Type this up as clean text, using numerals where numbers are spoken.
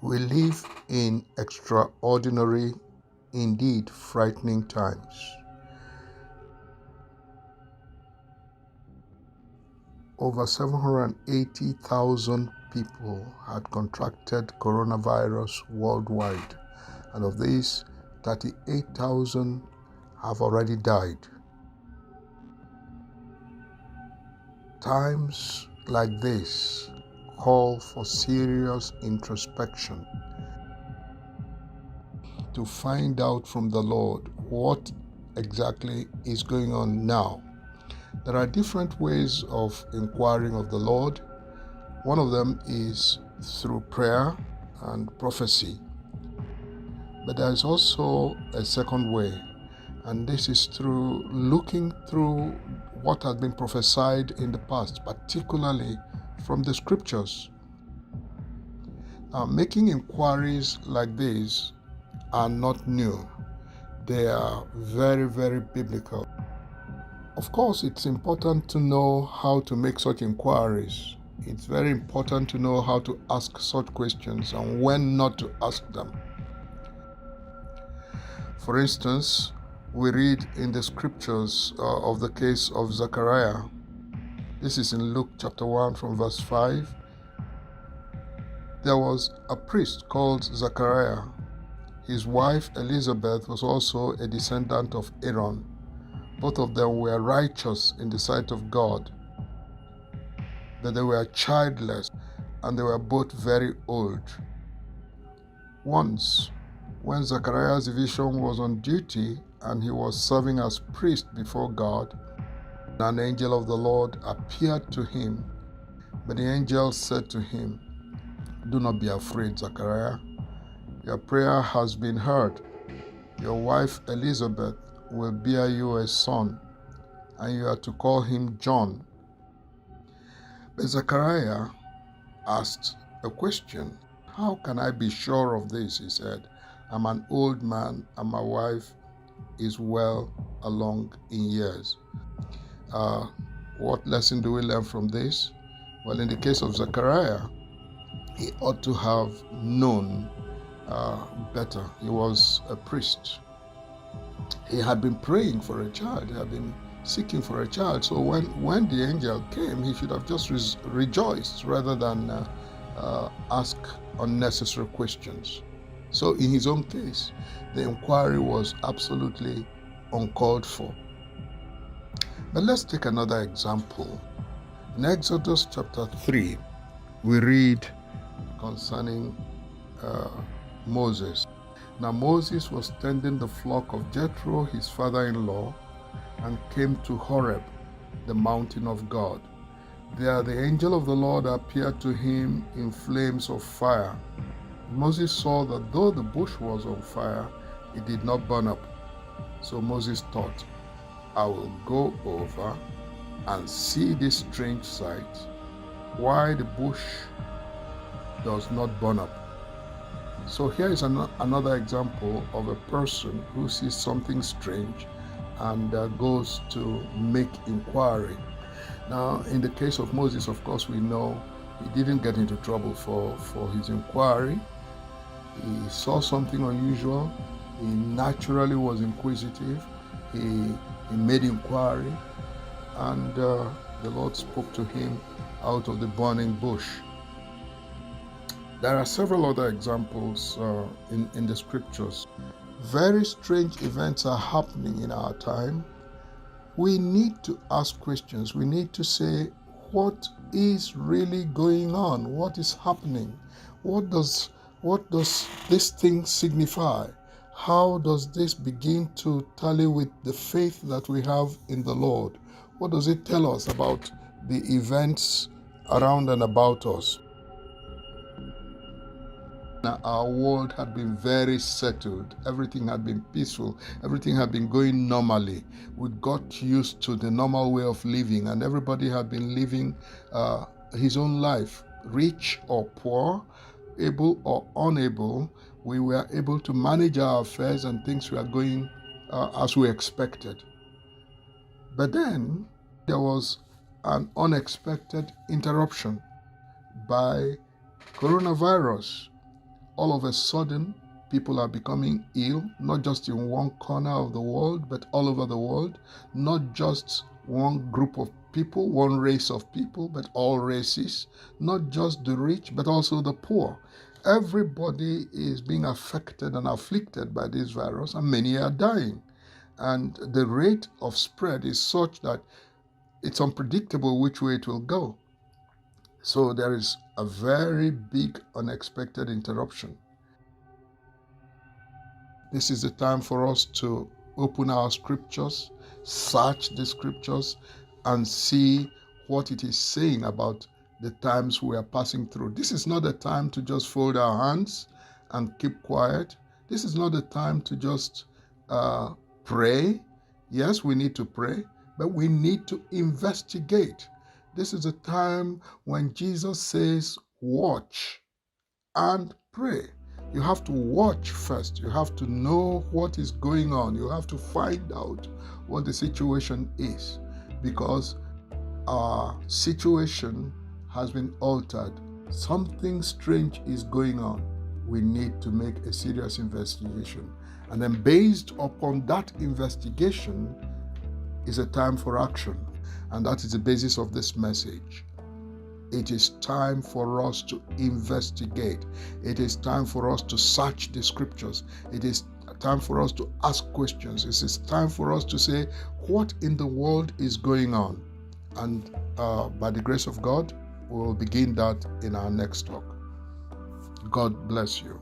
We live in extraordinary, indeed frightening times. Over 780,000 people had contracted coronavirus worldwide, and of these, 38,000 have already died. Times like this call for serious introspection to find out from the Lord what exactly is going on now. There are different ways of inquiring of the Lord. One of them is through prayer and prophecy. But there is also a second way, and this is through looking through what has been prophesied in the past, particularly from the scriptures. Making inquiries like this are not new. They are very, very biblical. Of course, it's important to know how to make such inquiries. It's very important to know how to ask such questions and when not to ask them. For instance, we read in the scriptures of the case of Zachariah. This is in Luke chapter 1 from verse 5. There was a priest called Zachariah. His wife Elizabeth was also a descendant of Aaron. Both of them were righteous in the sight of God, but they were childless, and they were both very old. Once, when Zachariah's vision was on duty and he was serving as priest before God, an angel of the Lord appeared to him. But the angel said to him, "Do not be afraid, Zachariah. Your prayer has been heard. Your wife Elizabeth will bear you a son, and you are to call him John." But Zachariah asked a question. "How can I be sure of this?" he said. "I'm an old man, and my wife is well along in years." What lesson do we learn from this? Well, in the case of Zachariah, he ought to have known better. He was a priest. He had been praying for a child. He had been seeking for a child. So when the angel came, he should have just rejoiced rather than ask unnecessary questions. So in his own case, the inquiry was absolutely uncalled for. But let's take another example. In Exodus chapter 3, we read concerning Moses. Now Moses was tending the flock of Jethro, his father-in-law, and came to Horeb, the mountain of God. There the angel of the Lord appeared to him in flames of fire. Moses saw that though the bush was on fire, it did not burn up. So Moses thought, "I will go over and see this strange sight, why the bush does not burn up." So here is another example of a person who sees something strange and goes to make inquiry. Now, in the case of Moses, of course, we know he didn't get into trouble for his inquiry. He saw something unusual. He naturally was inquisitive. He made inquiry, and the Lord spoke to him out of the burning bush. There are several other examples in the scriptures. Very strange events are happening in our time. We need to ask questions. We need to say, what is really going on? What is happening? What does this thing signify? How does this begin to tally with the faith that we have in the Lord? What does it tell us about the events around and about us? Now, our world had been very settled. Everything had been peaceful. Everything had been going normally. We got used to the normal way of living, and everybody had been living his own life, rich or poor, able or unable. We were able to manage our affairs, and things were going as we expected. But then there was an unexpected interruption by coronavirus. all of a sudden, people are becoming ill, not just in one corner of the world, but all over the world. Not just one group of people, one race of people, but all races. Not just the rich, but also the poor. Everybody is being affected and afflicted by this virus, and many are dying. And the rate of spread is such that it's unpredictable which way it will go. So there is a very big unexpected interruption. This is the time for us to open our scriptures, search the scriptures, and see what it is saying about the times we are passing through. This is not the time to just fold our hands and keep quiet. This is not the time to just pray. Yes, we need to pray, but we need to investigate. This is a time when Jesus says, watch and pray. You have to watch first. You have to know what is going on. You have to find out what the situation is, because our situation has been altered. Something strange is going on. We need to make a serious investigation. And then based upon that investigation is a time for action. And that is the basis of this message. It is time for us to investigate. It is time for us to search the scriptures. It is time for us to ask questions. It is time for us to say, what in the world is going on? And by the grace of God, we will begin that in our next talk. God bless you.